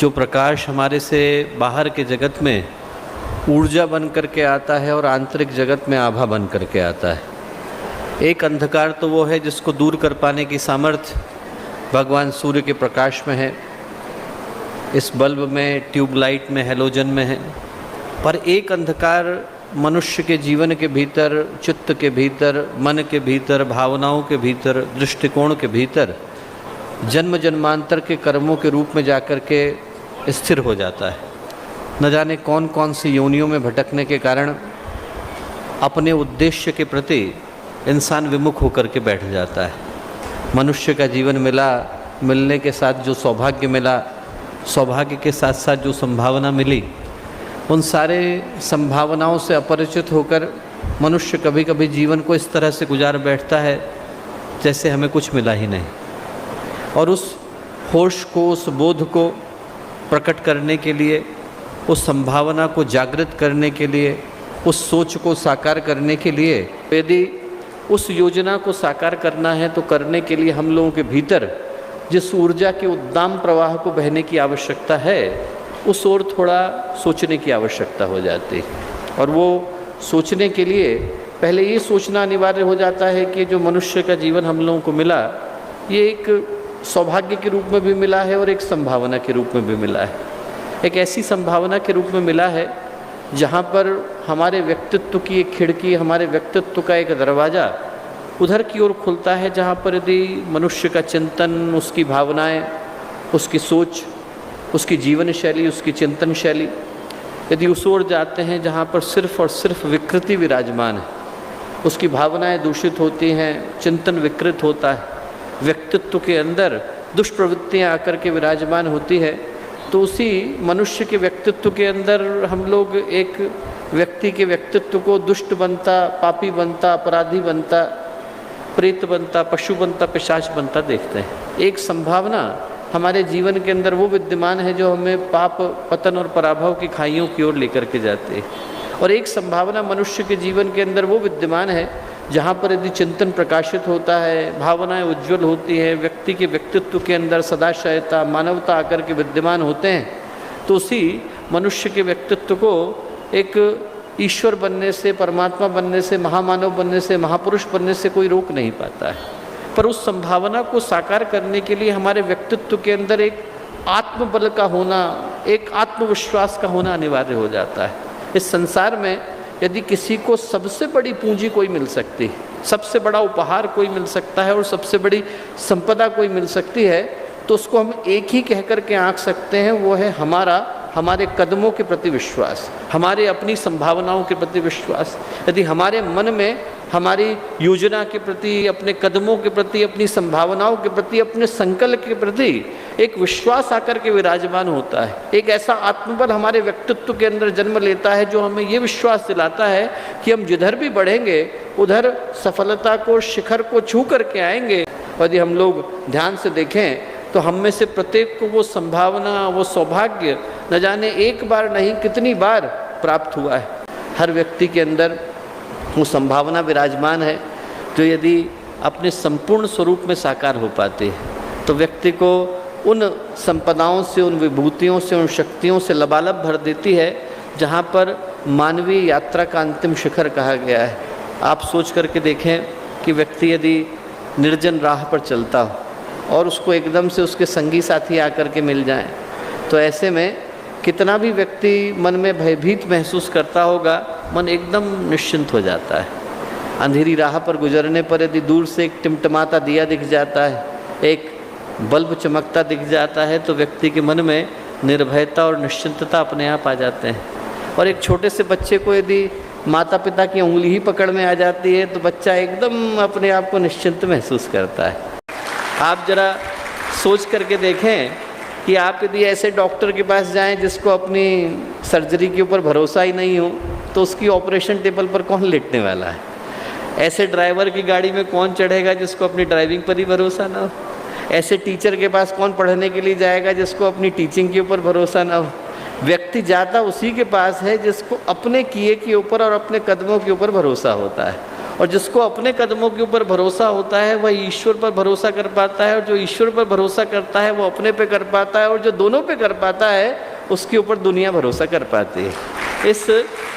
जो प्रकाश हमारे से बाहर के जगत में ऊर्जा बन करके आता है और आंतरिक जगत में आभा बन करके आता है। एक अंधकार तो वो है जिसको दूर कर पाने की सामर्थ्य भगवान सूर्य के प्रकाश में है, इस बल्ब में, ट्यूबलाइट में, हैलोजन में है। पर एक अंधकार मनुष्य के जीवन के भीतर, चित्त के भीतर, मन के भीतर, भावनाओं के भीतर, दृष्टिकोण के भीतर जन्म जन्मांतर के कर्मों के रूप में जाकर के स्थिर हो जाता है। न जाने कौन कौन सी योनियों में भटकने के कारण अपने उद्देश्य के प्रति इंसान विमुख होकर के बैठ जाता है। मनुष्य का जीवन मिला, मिलने के साथ जो सौभाग्य मिला, सौभाग्य के साथ साथ जो संभावना मिली, उन सारे संभावनाओं से अपरिचित होकर मनुष्य कभी कभी जीवन को इस तरह से गुजार बैठता है जैसे हमें कुछ मिला ही नहीं। और उस होश को, उस बोध को प्रकट करने के लिए, उस संभावना को जागृत करने के लिए, उस सोच को साकार करने के लिए, यदि उस योजना को साकार करना है तो करने के लिए हम लोगों के भीतर जिस ऊर्जा के उद्दाम प्रवाह को बहने की आवश्यकता है, उस ओर थोड़ा सोचने की आवश्यकता हो जाती है। और वो सोचने के लिए पहले ये सोचना अनिवार्य हो जाता है कि जो मनुष्य का जीवन हम लोगों को मिला, ये एक सौभाग्य के रूप में भी मिला है और एक संभावना के रूप में भी मिला है। एक ऐसी संभावना के रूप में मिला है जहाँ पर हमारे व्यक्तित्व की एक खिड़की, हमारे व्यक्तित्व का एक दरवाज़ा उधर की ओर खुलता है, जहाँ पर यदि मनुष्य का चिंतन, उसकी भावनाएं, उसकी सोच, उसकी जीवन शैली, उसकी चिंतन शैली यदि उस ओर जाते हैं जहाँ पर सिर्फ और सिर्फ विकृति विराजमान है, उसकी भावनाएं दूषित होती हैं, चिंतन विकृत होता है, व्यक्तित्व के अंदर दुष्प्रवृत्तियाँ आकर के विराजमान होती है, तो उसी मनुष्य के व्यक्तित्व के अंदर हम लोग एक व्यक्ति के व्यक्तित्व को दुष्ट बनता, पापी बनता, अपराधी बनता, प्रेत बनता, पशु बनता, पिशाच बनता देखते हैं। एक संभावना हमारे जीवन के अंदर वो विद्यमान है जो हमें पाप, पतन और पराभव की खाइयों की ओर लेकर के जाती है। और एक संभावना मनुष्य के जीवन के अंदर वो विद्यमान है जहाँ पर यदि चिंतन प्रकाशित होता है, भावनाएं उज्ज्वल होती हैं, व्यक्ति के व्यक्तित्व के अंदर सदाशयता, मानवता आकर के विद्यमान होते हैं, तो उसी मनुष्य के व्यक्तित्व को एक ईश्वर बनने से, परमात्मा बनने से, महामानव बनने से, महापुरुष बनने से कोई रोक नहीं पाता है। पर उस संभावना को साकार करने के लिए हमारे व्यक्तित्व के अंदर एक आत्मबल का होना, एक आत्मविश्वास का होना अनिवार्य हो जाता है। इस संसार में यदि किसी को सबसे बड़ी पूंजी कोई मिल सकती है, सबसे बड़ा उपहार कोई मिल सकता है और सबसे बड़ी संपदा कोई मिल सकती है, तो उसको हम एक ही कह कर के आंक सकते हैं, वो है हमारे कदमों के प्रति विश्वास, हमारे अपनी संभावनाओं के प्रति विश्वास। यदि हमारे मन में हमारी योजना के प्रति, अपने कदमों के प्रति, अपनी संभावनाओं के प्रति, अपने संकल्प के प्रति एक विश्वास आकर के विराजमान होता है, एक ऐसा आत्मबल हमारे व्यक्तित्व के अंदर जन्म लेता है जो हमें ये विश्वास दिलाता है कि हम जिधर भी बढ़ेंगे उधर सफलता को, शिखर को छू करके आएंगे। यदि हम लोग ध्यान से देखें तो हम में से प्रत्येक को वो संभावना, वो सौभाग्य न जाने एक बार नहीं कितनी बार प्राप्त हुआ है। हर व्यक्ति के अंदर वो संभावना विराजमान है जो यदि अपने संपूर्ण स्वरूप में साकार हो पाती है तो व्यक्ति को उन संपदाओं से, उन विभूतियों से, उन शक्तियों से लबालब भर देती है जहाँ पर मानवीय यात्रा का अंतिम शिखर कहा गया है। आप सोच करके देखें कि व्यक्ति यदि निर्जन राह पर चलता हो और उसको एकदम से उसके संगी साथी आकर के मिल जाएं, तो ऐसे में कितना भी व्यक्ति मन में भयभीत महसूस करता होगा, मन एकदम निश्चिंत हो जाता है। अंधेरी राह पर गुजरने पर यदि दूर से एक टिमटिमाता दिया दिख जाता है, एक बल्ब चमकता दिख जाता है, तो व्यक्ति के मन में निर्भयता और निश्चिंतता अपने आप आ जाते हैं। और एक छोटे से बच्चे को यदि माता पिता की उंगली ही पकड़ में आ जाती है तो बच्चा एकदम अपने आप को निश्चिंत महसूस करता है। आप जरा सोच करके देखें कि आप यदि ऐसे डॉक्टर के पास जाएं जिसको अपनी सर्जरी के ऊपर भरोसा ही नहीं हो, तो उसकी ऑपरेशन टेबल पर कौन लेटने वाला है? ऐसे ड्राइवर की गाड़ी में कौन चढ़ेगा जिसको अपनी ड्राइविंग पर ही भरोसा ना हो? ऐसे टीचर के पास कौन पढ़ने के लिए जाएगा जिसको अपनी टीचिंग के ऊपर भरोसा ना हो? व्यक्ति जाता उसी के पास है जिसको अपने किए के ऊपर और अपने कदमों के ऊपर भरोसा होता है। और जिसको अपने कदमों के ऊपर भरोसा होता है वह ईश्वर पर भरोसा कर पाता है, और जो ईश्वर पर भरोसा करता है वो अपने पे कर पाता है, और जो दोनों पे कर पाता है उसके ऊपर दुनिया भरोसा कर पाती है। इस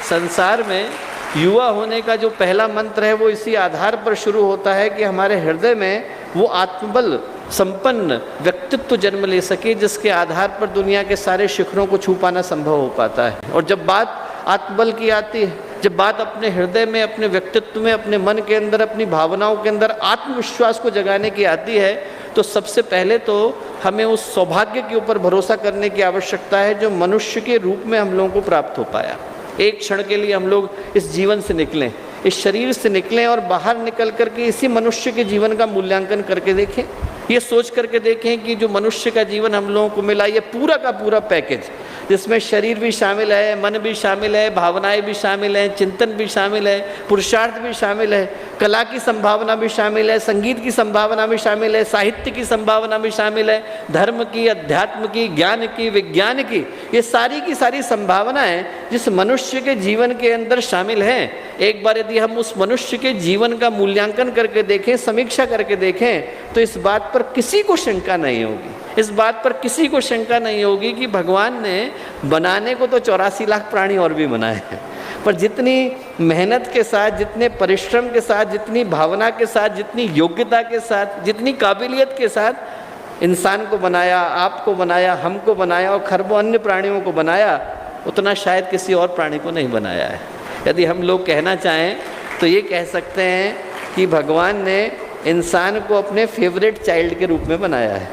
संसार में युवा होने का जो पहला मंत्र है वो इसी आधार पर शुरू होता है कि हमारे हृदय में वो आत्मबल संपन्न व्यक्तित्व जन्म ले सके जिसके आधार पर दुनिया के सारे शिखरों को छू पाना संभव हो पाता है। और जब बात आत्मबल की आती है, जब बात अपने हृदय में, अपने व्यक्तित्व में, अपने मन के अंदर, अपनी भावनाओं के अंदर आत्मविश्वास को जगाने की आती है, तो सबसे पहले तो हमें उस सौभाग्य के ऊपर भरोसा करने की आवश्यकता है जो मनुष्य के रूप में हम लोगों को प्राप्त हो पाया। एक क्षण के लिए हम लोग इस जीवन से निकलें, इस शरीर से निकलें और बाहर निकल करके इसी मनुष्य के जीवन का मूल्यांकन करके देखें। ये सोच करके देखें कि जो मनुष्य का जीवन हम लोगों को मिला, ये पूरा का पूरा पैकेज जिसमें शरीर भी शामिल है, मन भी शामिल है, भावनाएं भी शामिल हैं, चिंतन भी शामिल है, पुरुषार्थ भी शामिल है, कला की संभावना भी शामिल है, संगीत की संभावना भी शामिल है, साहित्य की संभावना भी शामिल है, धर्म की, अध्यात्म की, ज्ञान की, विज्ञान की, ये सारी की सारी संभावनाएं जिस मनुष्य के जीवन के अंदर शामिल हैं। एक बार यदि हम उस मनुष्य के जीवन का मूल्यांकन करके देखें, समीक्षा करके देखें, तो इस बात पर किसी को शंका नहीं होगी, इस बात पर किसी को शंका नहीं होगी कि भगवान ने बनाने को तो 84 लाख प्राणी और भी बनाए हैं, पर जितनी मेहनत के साथ, जितने परिश्रम के साथ, जितनी भावना के साथ, जितनी योग्यता के साथ, जितनी काबिलियत के साथ इंसान को बनाया, आपको बनाया, हमको बनाया और खरबों अन्य प्राणियों को बनाया, उतना शायद किसी और प्राणी को नहीं बनाया है। यदि हम लोग कहना चाहें तो ये कह सकते हैं कि भगवान ने इंसान को अपने फेवरेट चाइल्ड के रूप में बनाया है।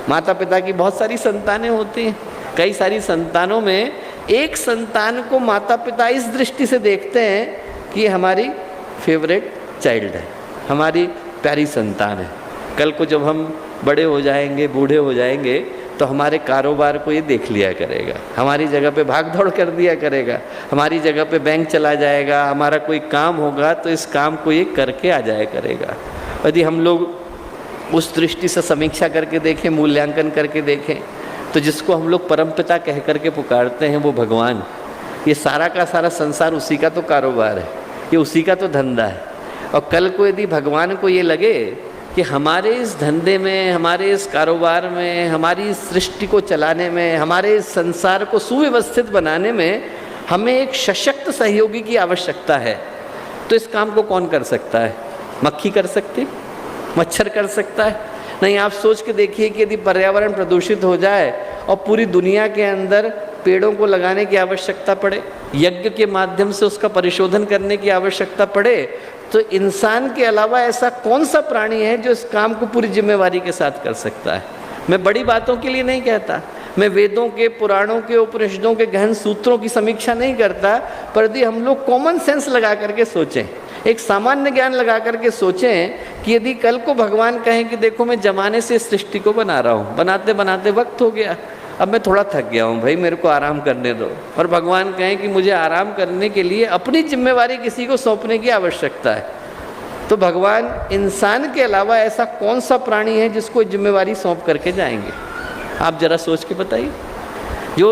माता पिता की बहुत सारी संतानें होती हैं, कई सारी संतानों में एक संतान को माता पिता इस दृष्टि से देखते हैं कि हमारी फेवरेट चाइल्ड है, हमारी प्यारी संतान है। कल को जब हम बड़े हो जाएंगे, बूढ़े हो जाएंगे, तो हमारे कारोबार को ये देख लिया करेगा, हमारी जगह पे भाग दौड़ कर दिया करेगा, हमारी जगह पे बैंक चला जाएगा, हमारा कोई काम होगा तो इस काम को ये करके आ जाया करेगा। यदि हम लोग उस दृष्टि से समीक्षा करके देखें, मूल्यांकन करके देखें, तो जिसको हम लोग परमपिता कह करके पुकारते हैं वो भगवान, ये सारा का सारा संसार उसी का तो कारोबार है, ये उसी का तो धंधा है। और कल को यदि भगवान को ये लगे कि हमारे इस धंधे में, हमारे इस कारोबार में, हमारी इस सृष्टि को चलाने में, हमारे इस संसार को सुव्यवस्थित बनाने में हमें एक सशक्त सहयोगी की आवश्यकता है, तो इस काम को कौन कर सकता है? मक्खी कर सकती, मच्छर कर सकता है? नहीं। आप सोच के देखिए कि यदि पर्यावरण प्रदूषित हो जाए और पूरी दुनिया के अंदर पेड़ों को लगाने की आवश्यकता पड़े, यज्ञ के माध्यम से उसका परिशोधन करने की आवश्यकता पड़े, तो इंसान के अलावा ऐसा कौन सा प्राणी है जो इस काम को पूरी जिम्मेवारी के साथ कर सकता है? मैं बड़ी बातों के लिए नहीं कहता, मैं वेदों के, पुराणों के, उपनिषदों के गहन सूत्रों की समीक्षा नहीं करता, पर यदि हम लोग कॉमन सेंस लगा करके सोचें, एक सामान्य ज्ञान लगा करके सोचें कि यदि कल को भगवान कहें कि देखो मैं जमाने से इस सृष्टि को बना रहा हूँ, बनाते बनाते वक्त हो गया, अब मैं थोड़ा थक गया हूँ भाई, मेरे को आराम करने दो, और भगवान कहें कि मुझे आराम करने के लिए अपनी जिम्मेवारी किसी को सौंपने की आवश्यकता है, तो भगवान इंसान के अलावा ऐसा कौन सा प्राणी है जिसको जिम्मेवारी सौंप करके जाएंगे? आप जरा सोच के बताइए। जो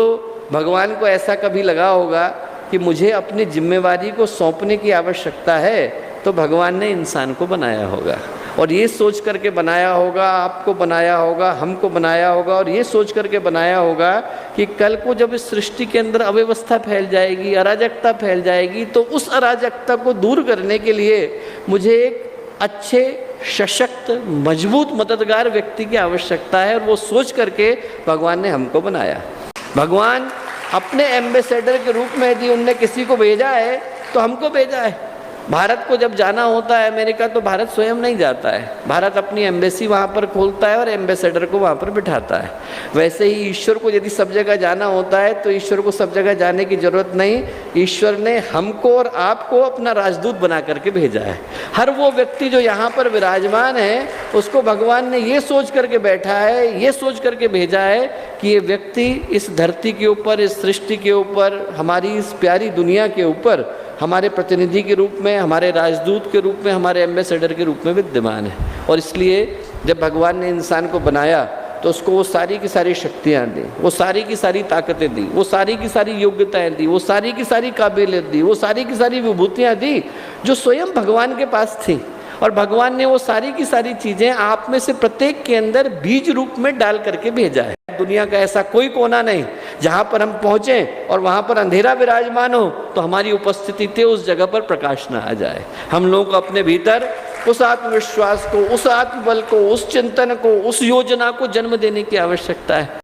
भगवान को ऐसा कभी लगा होगा कि मुझे अपनी जिम्मेवारी को सौंपने की आवश्यकता है, तो भगवान ने इंसान को बनाया होगा, और ये सोच करके बनाया होगा, आपको बनाया होगा, हमको बनाया होगा, और ये सोच करके बनाया होगा कि कल को जब इस सृष्टि के अंदर अव्यवस्था फैल जाएगी, अराजकता फैल जाएगी, तो उस अराजकता को दूर करने के लिए मुझे एक अच्छे, सशक्त, मजबूत, मददगार व्यक्ति की आवश्यकता है, और वो सोच करके भगवान ने हमको बनाया। भगवान अपने एम्बेसडर के रूप में यदि उनने किसी को भेजा है तो हमको भेजा है। भारत को जब जाना होता है अमेरिका, तो भारत स्वयं नहीं जाता है, भारत अपनी एम्बेसी वहाँ पर खोलता है और एम्बेसडर को वहाँ पर बिठाता है। वैसे ही ईश्वर को यदि सब जगह जाना होता है तो ईश्वर को सब जगह जाने की जरूरत नहीं, ईश्वर ने हमको और आपको अपना राजदूत बना करके भेजा है। हर वो व्यक्ति जो यहाँ पर विराजमान है उसको भगवान ने ये सोच करके बैठा है, ये सोच करके भेजा है कि ये व्यक्ति इस धरती के ऊपर, इस सृष्टि के ऊपर, हमारी इस प्यारी दुनिया के ऊपर हमारे प्रतिनिधि के रूप में, हमारे राजदूत के रूप में, हमारे एम्बेसडर के रूप में विद्यमान है। और इसलिए जब भगवान ने इंसान को बनाया तो उसको वो सारी की सारी शक्तियाँ दी, वो सारी की सारी ताकतें दी, वो सारी की सारी योग्यताएं दी, वो सारी की सारी काबिलियत दी, वो सारी की सारी विभूतियाँ दी जो स्वयं भगवान के पास थी। और भगवान ने वो सारी की सारी चीज़ें आप में से प्रत्येक के अंदर बीज रूप में डाल करके भेजा है। दुनिया का ऐसा कोई कोना नहीं जहाँ पर हम पहुँचें और वहाँ पर अंधेरा विराजमान हो तो हमारी उपस्थिति थे उस जगह पर प्रकाश न आ जाए। हम लोगों को अपने भीतर उस आत्मविश्वास को, उस आत्मबल को, उस चिंतन को, उस योजना को जन्म देने की आवश्यकता है।